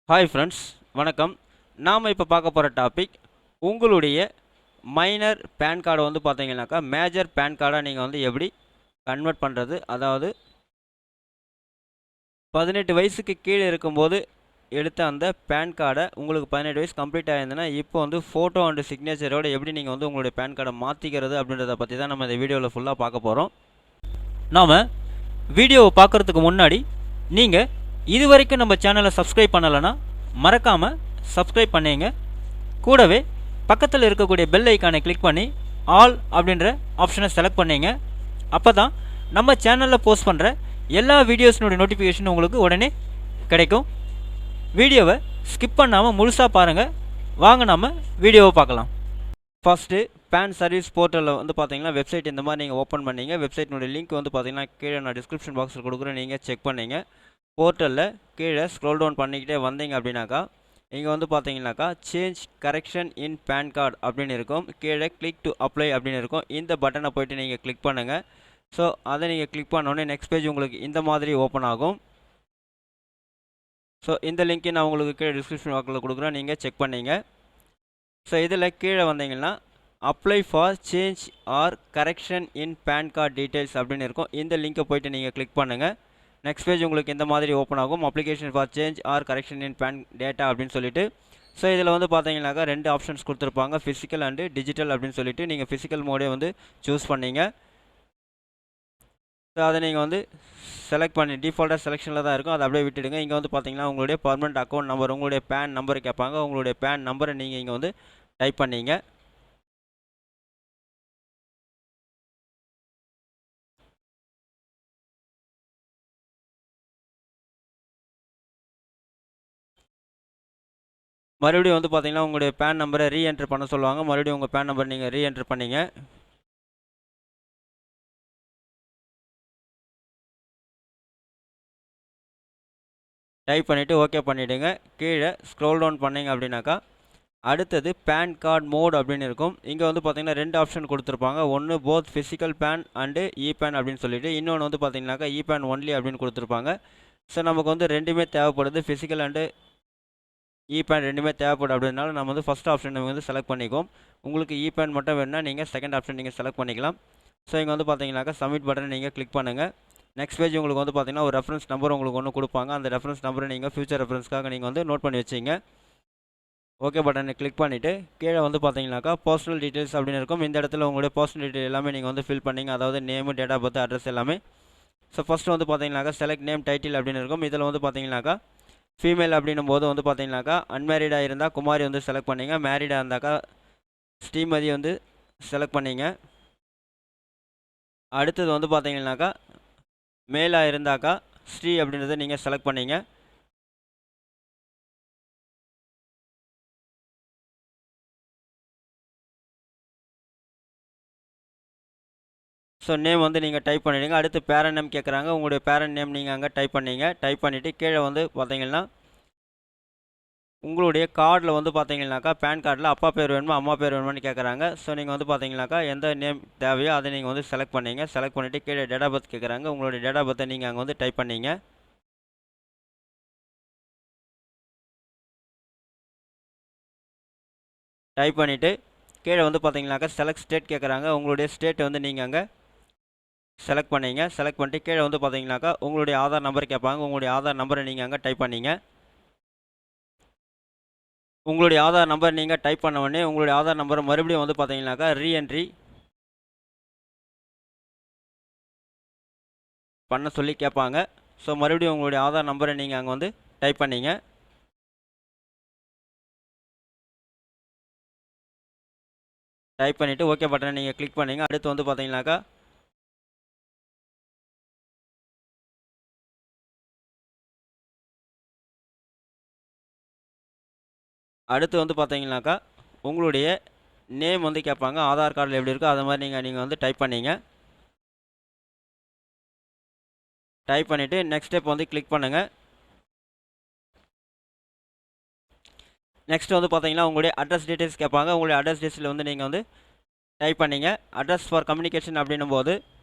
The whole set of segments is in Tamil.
ஹாய் ஃப்ரெண்ட்ஸ், வணக்கம். நாம் இப்போ பார்க்க போகிற டாபிக், உங்களுடைய மைனர் பேன் கார்டை வந்து பார்த்தீங்கன்னாக்கா மேஜர் பேன் கார்டாக நீங்கள் வந்து எப்படி கன்வெர்ட் பண்ணுறது. அதாவது 18 வயசுக்கு கீழே இருக்கும்போது எடுத்த அந்த பேன் கார்டை உங்களுக்கு 18 வயசு கம்ப்ளீட் ஆயிருந்ததுன்னா இப்போ வந்து ஃபோட்டோ அண்டு சிக்னேச்சரோட எப்படி நீங்கள் வந்து உங்களுடைய பேன் கார்டை மாற்றிக்கிறது அப்படின்றத பற்றி தான் நம்ம இந்த வீடியோவில் ஃபுல்லாக பார்க்க போகிறோம். நாம் வீடியோவை பார்க்குறதுக்கு முன்னாடி நீங்கள் இது வரைக்கும் நம்ம சேனலை சப்ஸ்கிரைப் பண்ணலைன்னா மறக்காமல் சப்ஸ்கிரைப் பண்ணிங்க. கூடவே பக்கத்தில் இருக்கக்கூடிய பெல் ஐக்கானை கிளிக் பண்ணி ஆல் அப்படின்ற ஆப்ஷனை செலக்ட் பண்ணிங்க. அப்போ தான் நம்ம சேனலில் போஸ்ட் பண்ணுற எல்லா வீடியோஸ்னுடைய நோட்டிஃபிகேஷன் உங்களுக்கு உடனே கிடைக்கும். வீடியோவை ஸ்கிப் பண்ணாமல் முழுசாக பாருங்கள். வாங்க நம்ம வீடியோவை பார்க்கலாம். ஃபஸ்ட்டு பேன் சர்வீஸ் போர்ட்டலில் வந்து பார்த்தீங்கன்னா வெப்சைட் இந்த மாதிரி நீங்கள் ஓப்பன் பண்ணிங்க. வெப்சைட்னுடைய லிங்க் வந்து பார்த்தீங்கன்னா கீழே நான் டிஸ்கிரிப்ஷன் பாக்ஸில் கொடுக்குறேன், நீங்கள் செக் பண்ணிங்க. போர்ட்டலில் கீழே ஸ்க்ரோல் டவுன் பண்ணிக்கிட்டே வந்தீங்க அப்படின்னாக்கா இங்கே வந்து பார்த்தீங்கன்னாக்கா change correction in PAN card அப்படின்னு இருக்கும். கீழே கிளிக் டு அப்ளை அப்படின்னு இருக்கும். இந்த பட்டனை போய்ட்டு நீங்கள் கிளிக் பண்ணுங்கள். ஸோ அதை நீங்கள் கிளிக் பண்ணோடனே நெக்ஸ்ட் பேஜ் உங்களுக்கு இந்த மாதிரி ஓப்பன் ஆகும். ஸோ இந்த லிங்க்கை நான் உங்களுக்கு கீழே டிஸ்கிரிப்ஷன் பாக்ஸில் கொடுக்குறேன், நீங்கள் செக் பண்ணிங்க. ஸோ இதில் கீழே வந்தீங்கன்னா apply for change or correction in PAN card details அப்படின்னு இருக்கும். இந்த லிங்க்கை போய்ட்டு நீங்கள் கிளிக் பண்ணுங்கள். நெக்ஸ்ட் பேஜ் உங்களுக்கு இந்த மாதிரி ஓப்பன் ஆகும். Application for change or correction in PAN data அப்படின்னு சொல்லிட்டு. ஸோ இதில் வந்து பார்த்தீங்கன்னாக்கா 2 ஆப்ஷன்ஸ் கொடுத்துருப்பாங்க, ஃபிசிக்கல் அண்டு டிஜிட்டல் அப்படின்னு சொல்லிட்டு. நீங்கள் ஃபிசிக்கல் மோடே வந்து சூஸ் பண்ணிங்க. ஸோ அதை நீங்கள் வந்து செலக்ட் பண்ணி டிஃபால்ட்டாக செலெக்ஷனில் தான் இருக்கும், அதை அப்படியே விட்டுடுங்க. இங்கே வந்து பார்த்தீங்கன்னா உங்களுடைய பர்மனெண்ட் அக்கௌண்ட் நம்பர், உங்களுடைய பேன் நம்பர் கேட்பாங்க. உங்களுடைய பேன் நம்பரை நீங்கள் இங்கே வந்து டைப் பண்ணிங்க. மறுபடியும் வந்து பார்த்தீங்கன்னா உங்களுடைய பேன் நம்பரை ரீஎன்ட்ரு பண்ண சொல்லுவாங்க. மறுபடியும் உங்கள் பேன் நம்பர் நீங்கள் ரீஎன்ட்ரு பண்ணிங்க. டைப் பண்ணிவிட்டு ஓகே பண்ணிவிடுங்க. கீழே ஸ்க்ரோல் டவுன் பண்ணிங்க அப்படின்னாக்கா அடுத்தது பேன் கார்டு மோட் அப்படின்னு இருக்கும். இங்கே வந்து பார்த்தீங்கன்னா 2 ஆப்ஷன் கொடுத்துருப்பாங்க. ஒன்று both physical PAN and e PAN அப்படின்னு சொல்லிட்டு, இன்னொன்று வந்து பார்த்தீங்கன்னாக்கா இ பேன் ஒன்லி அப்படின்னு கொடுத்துருப்பாங்க. ஸோ நமக்கு வந்து ரெண்டுமே தேவைப்படுது, ஃபிசிக்கல் அண்டு இ பேன் ரெண்டுமே தேவைப்படும். அப்படின்னால நம்ம வந்து ஃபஸ்ட் ஆப்ஷன் நம்ம வந்து செலக்ட் பண்ணிக்குவோம். உங்களுக்கு இ பேன் மட்டும் வேணும்னா நீங்கள் செகண்ட் ஆப்ஷன் நீங்கள் செலக்ட் பண்ணிக்கலாம். ஸோ இங்கே வந்து பார்த்தீங்கன்னாக்கா சப்மிட் பட்டனை நீங்கள் கிளிக் பண்ணுங்கள். நெக்ஸ்ட் பேஜ் உங்களுக்கு வந்து பார்த்தீங்கன்னா ஒரு ரெஃபரன்ஸ் நம்பர் உங்களுக்கு ஒன்று கொடுப்பாங்க. அந்த ரெஃபரன்ஸ் நம்பரை நீங்கள் ஃபியூச்சர் ரெஃபரன்ஸ்க்காக நீங்கள் வந்து நோட் பண்ணி வச்சிங்க. ஓகே பட்டனை கிளிக் பண்ணிவிட்டு கீழே வந்து பார்த்தீங்கன்னாக்கா பர்சனல் டீட்டெயில்ஸ் அப்படின்னு இருக்கும். இந்த இடத்துல உங்களுடைய பர்சனல் டீட்டெயில் எல்லாமே நீங்கள் வந்து ஃபில் பண்ணிங்க, அதாவது name, date of birth, address எல்லாமே. ஸோ ஃபஸ்ட்டு வந்து பார்த்தீங்கன்னாக்கா செலக்ட் நேம் டைட்டில் அப்படின்னு இருக்கும். இதில் வந்து பார்த்தீங்கன்னாக்கா ஃபீமேல் அப்படின்னும் போது வந்து பார்த்தீங்கன்னாக்கா அன்மேரிடாக இருந்தால் குமாரி வந்து செலக்ட் பண்ணிங்க. மேரிடாக இருந்தாக்கா ஸ்ரீமதி வந்து செலக்ட் பண்ணிங்க. அடுத்தது வந்து பார்த்தீங்கன்னாக்கா மேலாக இருந்தாக்கா ஸ்ரீ அப்படின்றத நீங்கள் செலக்ட் பண்ணிங்க. ஸோ நேம் வந்து நீங்கள் டைப் பண்ணிவிடுங்க. அடுத்து பேரண்ட் நேம் கேட்குறாங்க. உங்களுடைய பேரண்ட் நேம் நீங்கள் அங்கே டைப் பண்ணிங்க. டைப் பண்ணிவிட்டு கீழே வந்து பார்த்தீங்கன்னா உங்களுடைய கார்டில் வந்து பார்த்தீங்கன்னாக்கா பேன் கார்டில் அப்பா பேர் வேணுமா அம்மா பேர் வேணுமான்னு கேட்குறாங்க. ஸோ நீங்கள் வந்து பார்த்தீங்கன்னாக்கா எந்த நேம் தேவையோ அதை நீங்கள் வந்து செலக்ட் பண்ணிங்க. செலக்ட் பண்ணிவிட்டு கீழே டேட் ஆஃப் பர்த் கேட்குறாங்க. உங்களுடைய டேட் ஆஃப் பர்த்தை நீங்கள் அங்கே வந்து டைப் பண்ணிங்க. டைப் பண்ணிவிட்டு கீழே வந்து பார்த்தீங்கன்னாக்கா செலக்ட் ஸ்டேட் கேட்குறாங்க. உங்களுடைய ஸ்டேட் வந்து நீங்கள் அங்கே செலக்ட் பண்ணிங்க. செலக்ட் பண்ணிட்டு கீழே வந்து பார்த்தீங்கன்னாக்கா உங்களுடைய ஆதார் நம்பர் கேட்பாங்க. உங்களுடைய ஆதார் நம்பரை நீங்கள் அங்கே டைப் பண்ணிங்க. உங்களுடைய ஆதார் நம்பர் நீங்கள் டைப் பண்ண உடனே உங்களுடைய ஆதார் நம்பரை மறுபடியும் வந்து பார்த்தீங்கன்னாக்கா ரீஎன்ட்ரி பண்ண சொல்லி கேட்பாங்க. ஸோ மறுபடியும் உங்களுடைய ஆதார் நம்பரை நீங்கள் அங்கே வந்து டைப் பண்ணிங்க. டைப் பண்ணிவிட்டு ஓகே பட்டனை நீங்கள் கிளிக் பண்ணிங்க. அடுத்து வந்து பார்த்தீங்கன்னாக்கா உங்களுடைய நேம் வந்து கேட்பாங்க. ஆதார் கார்டில் எப்படி இருக்கோ அது மாதிரி நீங்கள் வந்து டைப் பண்ணிங்க. டைப் பண்ணிவிட்டு நெக்ஸ்ட் ஸ்டெப் வந்து கிளிக் பண்ணுங்கள். நெக்ஸ்ட் வந்து பார்த்தீங்கன்னா உங்களுடைய அட்ரஸ் டீட்டெயில்ஸ் கேட்பாங்க. உங்களுடைய அட்ரஸ் டீட்டெயில்ஸில் வந்து நீங்கள் வந்து டைப் பண்ணிங்க. அட்ரஸ் ஃபார் கம்யூனிகேஷன் அப்படின்னும் போது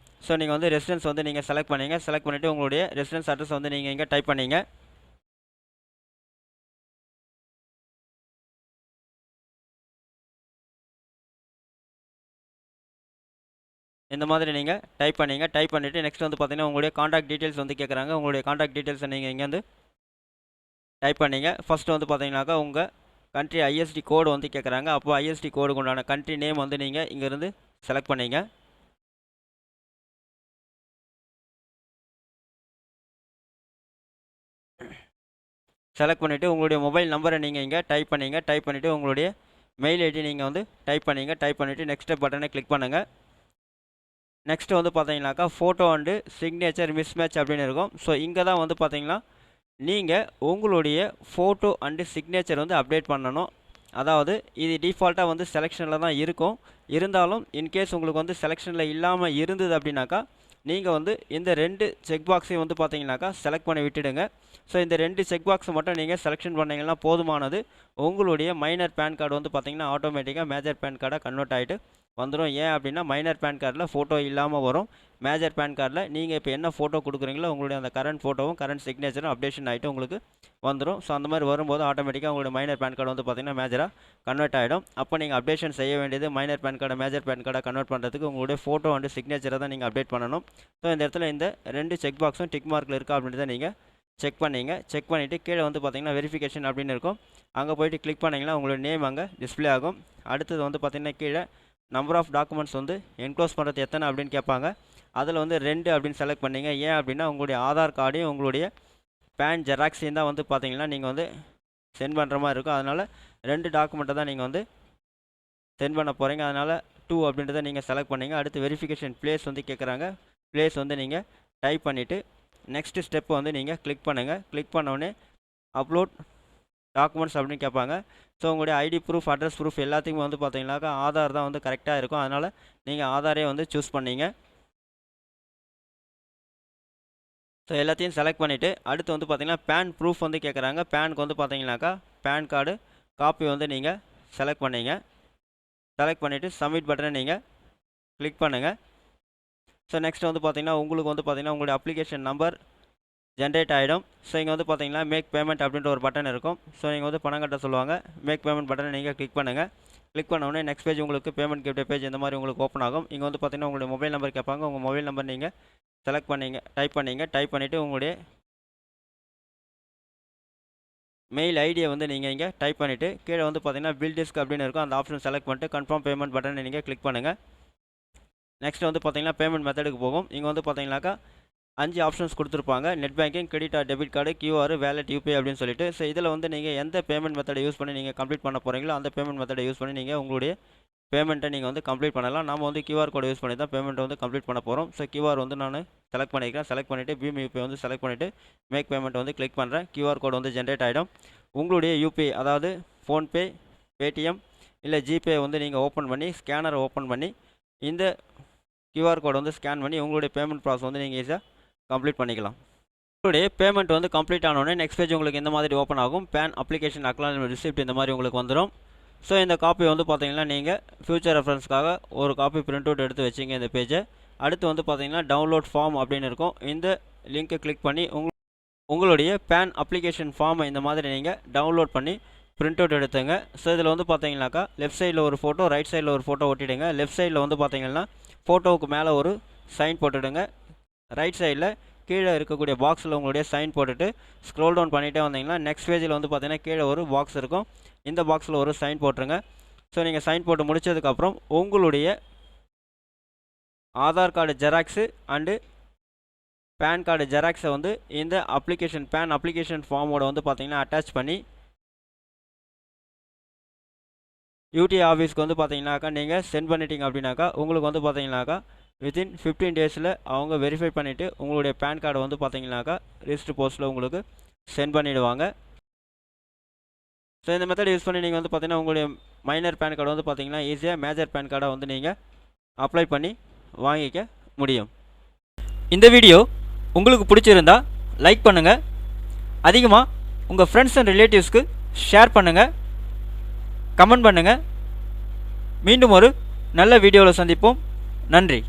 ஸோ நீங்கள் வந்து ரெசிடென்ஸ் வந்து நீங்கள் செலக்ட் பண்ணிங்க. செலக்ட் பண்ணிவிட்டு உங்களுடைய ரெசிடென்ஸ் அட்ரஸ் வந்து நீங்கள் இங்கே டைப் பண்ணிங்க. இந்த மாதிரி நீங்கள் டைப் பண்ணிங்க. டைப் பண்ணிவிட்டு நெக்ஸ்ட் வந்து பார்த்தீங்கன்னா உங்களுடைய காண்டாக்ட் டீட்டெயில்ஸ் வந்து கேட்குறாங்க. உங்களுடைய காண்டாக்ட் டீட்டெயில்ஸை நீங்கள் இங்கே வந்து டைப் பண்ணிங்க. ஃபஸ்ட்டு வந்து பார்த்தீங்கன்னாக்கா உங்கள் கண்ட்ரி ஐஎஸ்டி கோடு வந்து கேட்குறாங்க. அப்போ ஐஎஸ்டி கோடுக்கு உண்டான கண்ட்ரி நேம் வந்து நீங்கள் இங்கேருந்து செலக்ட் பண்ணிங்க. செலக்ட் பண்ணிவிட்டு உங்களுடைய மொபைல் நம்பரை நீங்கள் இங்கே டைப் பண்ணிங்க. டைப் பண்ணிவிட்டு உங்களுடைய மெயில் ஐடி நீங்கள் வந்து டைப் பண்ணிங்க. டைப் பண்ணிவிட்டு நெக்ஸ்ட் பட்டனை கிளிக் பண்ணுங்கள். நெக்ஸ்ட்டு வந்து பார்த்தீங்கன்னாக்கா ஃபோட்டோ அண்டு சிக்னேச்சர் மிஸ்மேட்ச் அப்படின்னு இருக்கும். ஸோ இங்கே தான் வந்து பார்த்தீங்கன்னா நீங்கள் உங்களுடைய ஃபோட்டோ அண்டு சிக்னேச்சர் வந்து அப்டேட் பண்ணணும். அதாவது இது டிஃபால்ட்டாக வந்து செலெக்ஷனில் தான் இருக்கும். இருந்தாலும் இன்கேஸ் உங்களுக்கு வந்து செலெக்ஷனில் இல்லாமல் இருந்தது அப்படின்னாக்கா நீங்கள் வந்து இந்த 2 செக் பாக்ஸையும் வந்து பார்த்தீங்கன்னாக்கா செலக்ட் பண்ணி விட்டுடுங்க. ஸோ இந்த 2 செக் பாக்ஸை மட்டும் நீங்கள் செலெக்ஷன் பண்ணிங்கன்னா போதுமானது. உங்களுடைய மைனர் பேன் கார்டு வந்து பார்த்தீங்கன்னா ஆட்டோமேட்டிக்காக மேஜர் பேன் கார்டாக கன்வெர்ட் ஆகிட்டு வந்துடும். ஏன் அப்படின்னா மைனர் பேன் கார்டில் ஃபோட்டோ இல்லாமல் வரும். மேஜர் பேன் கார்டில் நீங்கள் இப்போ என்ன ஃபோட்டோ கொடுக்குறீங்களோ உங்களுடைய அந்த கரண்ட் ஃபோட்டோவும் கரண்ட் சிக்னேச்சரும் அப்டேஷன் ஆகிட்டு உங்களுக்கு வந்துடும். ஸோ அந்த மாதிரி வரும்போது ஆட்டோமேட்டிக்காக உங்களுடைய மைனர் பேன் கார்டு வந்து பார்த்தீங்கன்னா மேஜராக கன்வெர்ட் ஆகிடும். அப்போ நீங்கள் அப்டேஷன் செய்ய வேண்டியது மைனர் பேன் கார்டை மேஜர் பேன் கார்டை கன்வெர்ட் பண்ணுறதுக்கு உங்களுடைய ஃபோட்டோ அண்ட் சிக்னேச்சரை தான் நீங்கள் அப்டேட் பண்ணணும். ஸோ இந்த இடத்துல இந்த 2 செக் பாக்ஸும் டிக் மார்க்கில் இருக்கா அப்படின்றத நீங்கள் செக் பண்ணிங்க. செக் பண்ணிவிட்டு கீழே வந்து பார்த்தீங்கன்னா வெரிஃபிகேஷன் அப்படின்னு இருக்கும். அங்கே போய்ட்டு கிளிக் பண்ணிங்கன்னா உங்களோட நேம் அங்கே டிஸ்பிளே ஆகும். அடுத்தது வந்து பார்த்தீங்கன்னா கீழே நம்பர் ஆஃப் டாக்குமெண்ட்ஸ் வந்து என்க்ளோஸ் பண்ணுறது எத்தனை அப்படின்னு கேட்பாங்க. அதில் வந்து 2 அப்படின்னு செலக்ட் பண்ணிங்க. ஏன் அப்படின்னா உங்களுடைய ஆதார் கார்டையும் உங்களுடைய பேன் ஜெராக்ஸையும் தான் வந்து பார்த்தீங்கன்னா நீங்கள் வந்து சென்ட் பண்ணுற மாதிரி இருக்கும். அதனால் 2 டாக்குமெண்ட்டை தான் நீங்கள் வந்து சென்ட் பண்ண போகிறீங்க. அதனால் 2 அப்படின்றத நீங்கள் செலக்ட் பண்ணிங்க. அடுத்து வெரிஃபிகேஷன் ப்ளேஸ் வந்து கேட்குறாங்க. ப்ளேஸ் வந்து நீங்கள் டைப் பண்ணிவிட்டு நெக்ஸ்ட்டு ஸ்டெப்பு வந்து நீங்கள் கிளிக் பண்ணுங்கள். கிளிக் பண்ணோடனே அப்லோட் டாக்குமெண்ட்ஸ் அப்படின்னு கேட்பாங்க. ஸோ உங்களுடைய ஐடி ப்ரூஃப் அட்ரஸ் ப்ரூஃப் எல்லாத்துக்குமே வந்து பார்த்தீங்கன்னாக்கா ஆதார் தான் வந்து கரெக்டாக இருக்கும். அதனால் நீங்கள் ஆதாரே வந்து சூஸ் பண்ணிங்க. ஸோ எல்லாத்தையும் செலக்ட் பண்ணிவிட்டு அடுத்து வந்து பார்த்தீங்கன்னா பேன் ப்ரூஃப் வந்து கேட்குறாங்க. பேனுக்கு வந்து பார்த்தீங்கன்னாக்கா பேன் கார்டு காப்பி வந்து நீங்கள் செலக்ட் பண்ணிங்க. செலக்ட் பண்ணிவிட்டு சப்மிட் பட்டனை நீங்கள் கிளிக் பண்ணுங்கள். ஸோ நெக்ஸ்ட் வந்து பார்த்தீங்கன்னா உங்களுக்கு வந்து பார்த்தீங்கன்னா உங்களுடைய அப்ளிகேஷன் நம்பர் ஜென்ரேட் ஆகிடும். ஸோ இங்கே வந்து பார்த்தீங்கன்னா மேக் பேமெண்ட் அப்படின்ற ஒரு பட்டன் இருக்கும். ஸோ நீங்கள் வந்து பணம் கட்ட சொல்லுவாங்க. மேக் பேமெண்ட் பட்டனை நீங்கள் கிளிக் பண்ணுங்கள். கிளிக் பண்ண உடனே நெக்ஸ்ட் பேஜ் உங்களுக்கு பேமெண்ட் கிஃப்ட் பேஜ் இந்த மாதிரி உங்களுக்கு ஓப்பன் ஆகும். இங்கே வந்து பார்த்தீங்கன்னா உங்களுடைய மொபைல் நம்பர் கேட்பாங்க. உங்கள் மொபைல் நம்பர் நீங்கள் செலக்ட் பண்ணிங்க. டைப் பண்ணிவிட்டு உங்களுடைய மெயில் ஐடியை வந்து நீங்கள் இங்கே டைப் பண்ணிவிட்டு கீழே வந்து பார்த்தீங்கன்னா பில் டிஸ்க் அப்படின்னு இருக்கும். அந்த ஆப்ஷன் செலக்ட் பண்ணிட்டு கன்ஃபார்ம் பேமெண்ட் பட்டனை நீங்கள் கிளிக் பண்ணுங்கள். நெக்ஸ்ட் வந்து பார்த்தீங்கன்னா பேமெண்ட் மெத்தடுக்கு போகும். இங்கே வந்து பார்த்தீங்கன்னாக்கா 5 ஆப்ஷன்ஸ் கொடுத்துருப்பாங்க. Net banking, credit R debit card, QR, wallet, UPI அப்படின்னு சொல்லிட்டு. ஸோ இதில் வந்து நீங்கள் எந்த பேமெண்ட் மெத்தடை யூஸ் பண்ணி நீங்கள் கம்ப்ளீட் பண்ண போகிறீங்களோ அந்த பேமெண்ட் மெத்தடை யூஸ் பண்ணி நீங்கள் உங்களுடைய பேமெண்ட்டை நீங்கள் வந்து கம்ப்ளீட் பண்ணலாம். நம்ம வந்து கியூஆர் கோடை யூஸ் பண்ணி தான் பேமெண்ட்டை வந்து கம்ப்ளீட் பண்ண போகிறோம். ஸோ கியூஆர் வந்து நான் செலக்ட் பண்ணிக்கிறேன். செலக்ட் பண்ணிவிட்டு பீம் யூபிஐ வந்து செலக்ட் பண்ணிவிட்டு மேக் பேமெண்ட் வந்து கிளிக் பண்ணுறேன். கியூஆர் கோடு வந்து ஜென்ரேட் ஆகிடும். உங்களுடைய யூபிஐ அதாவது ஃபோன்பே, பேடிஎம் இல்லை ஜிபே வந்து நீங்கள் ஓப்பன் பண்ணி ஸ்கேனரை ஓப்பன் பண்ணி இந்த கியூஆர் கோடை வந்து ஸ்கேன் பண்ணி உங்களுடைய பேமெண்ட் ப்ராசஸ் வந்து நீங்கள் ஈஸியாக கம்ப்ளீட் பண்ணிக்கலாம். உங்களுடைய பேமெண்ட் வந்து கம்ப்ளீட் ஆனோடனே நெக்ஸ்ட் பேஜ் உங்களுக்கு இந்த மாதிரி ஓப்பன் ஆகும். பேன் அப்ளிகேஷன் அக்னாலஜ்மெண்ட் ரிசிப்ட் இந்த மாதிரி உங்களுக்கு வந்துடும். ஸோ இந்த காப்பி வந்து பார்த்தீங்கன்னா நீங்கள் ஃபியூச்சர் ரெஃபரன்ஸ்க்காக ஒரு காப்பி பிரிண்ட் அவுட் எடுத்து வச்சிங்க இந்த பேஜை. அடுத்து வந்து பார்த்தீங்கன்னா டவுன்லோட் ஃபார்ம் அப்படின்னு இருக்கும். இந்த லிங்க்கை கிளிக் பண்ணி உங்களுடைய பேன் அப்ளிகேஷன் ஃபார்மை இந்த மாதிரி நீங்கள் டவுன்லோட் பண்ணி பிரிண்ட் அவுட் எடுத்துங்க. ஸோ இதில் வந்து பார்த்தீங்கன்னாக்கா லெஃப்ட் சைடில் ஒரு ஃபோட்டோ, ரைட் சைடில் ஒரு ஃபோட்டோ ஒட்டிடுங்க. லெஃப்ட் சைடில் வந்து பார்த்தீங்கன்னா ஃபோட்டோவுக்கு மேலே ஒரு சைன் போட்டுடுங்க. ரைட் சைடில் கீழே இருக்கக்கூடிய பாக்ஸில் உங்களுடைய சைன் போட்டுட்டு ஸ்க்ரோல் டவுன் பண்ணிகிட்டே வந்தீங்கன்னா நெக்ஸ்ட் பேஜில் வந்து பார்த்தீங்கன்னா கீழே ஒரு பாக்ஸ் இருக்கும். இந்த பாக்ஸில் ஒரு சைன் போட்டுருங்க. ஸோ நீங்கள் சைன் போட்டு முடித்ததுக்கப்புறம் உங்களுடைய Aadhaar card xerox and PAN card ஜெராக்ஸை வந்து இந்த பேன் அப்ளிகேஷன் ஃபார்மோட வந்து பார்த்தீங்கன்னா அட்டாச் பண்ணி யூடிஐ ஆஃபீஸ்க்கு வந்து பார்த்தீங்கன்னாக்கா நீங்கள் சென்ட் பண்ணிட்டீங்க அப்படின்னாக்கா உங்களுக்கு வந்து பார்த்தீங்கன்னாக்கா வித்தின் 15 டேஸில் அவங்க வெரிஃபை பண்ணிவிட்டு உங்களுடைய பேன் கார்டை வந்து பார்த்தீங்கன்னாக்கா ரிஜிஸ்டர் போஸ்ட்டில் உங்களுக்கு சென்ட் பண்ணிவிடுவாங்க. ஸோ இந்த மெத்தட் யூஸ் பண்ணி நீங்கள் வந்து பார்த்தீங்கன்னா உங்களுடைய மைனர் பேன் கார்டு வந்து பார்த்தீங்கன்னா ஈஸியாக மேஜர் பேன் கார்டை வந்து நீங்கள் அப்ளை பண்ணி வாங்கிக்க முடியும். இந்த வீடியோ உங்களுக்கு பிடிச்சிருந்தா லைக் பண்ணுங்கள். அதிகமாக உங்கள் ஃப்ரெண்ட்ஸ் அண்ட் ரிலேட்டிவ்ஸ்க்கு ஷேர் பண்ணுங்கள். கமெண்ட் பண்ணுங்கள். மீண்டும் ஒரு நல்ல வீடியோவில் சந்திப்போம். நன்றி.